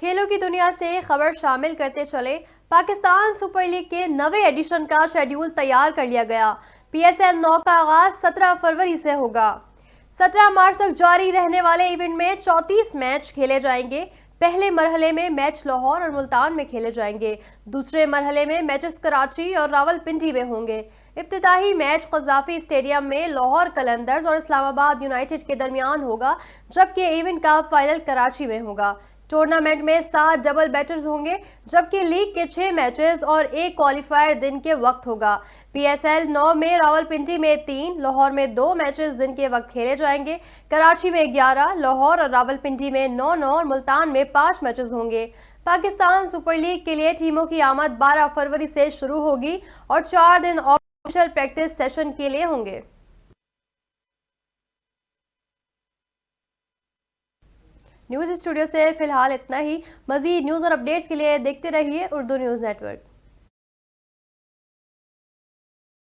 खेलों की दुनिया से खबर शामिल करते चले। पाकिस्तान सुपर लीग के नवे एडिशन का शेड्यूल तैयार कर लिया गया। पीएसएल 9 का आगाज 17 फरवरी से होगा। 17 मार्च तक जारी रहने वाले इवेंट में 34 मैच खेले जाएंगे। पहले मरहले में मैच लाहौर और मुल्तान में खेले जाएंगे। दूसरे मरहले में मैचेस कराची और रावलपिंडी में होंगे। इफ्तिताही मैच कज़ाफी स्टेडियम में लाहौर कलंदर्स और इस्लामाबाद यूनाइटेड के दरमियान होगा, जबकि इवेंट का फाइनल कराची में होगा। टूर्नामेंट में 7 डबल बैटर्स होंगे, जबकि लीग के 6 मैचेस और एक क्वालिफायर दिन के वक्त होगा। पीएसएल 9 में रावलपिंडी में 3, लाहौर में 2 मैचेस दिन के वक्त खेले जाएंगे। कराची में 11, लाहौर और रावलपिंडी में 9-9 और मुल्तान में 5 मैचेस होंगे। पाकिस्तान सुपर लीग के लिए टीमों की आमद 12 फरवरी से शुरू होगी और 4 दिन ऑफिशियल प्रैक्टिस सेशन के लिए होंगे। न्यूज़ स्टूडियो से फिलहाल इतना ही। मजीद न्यूज़ और अपडेट्स के लिए देखते रहिए उर्दू न्यूज़ नेटवर्क।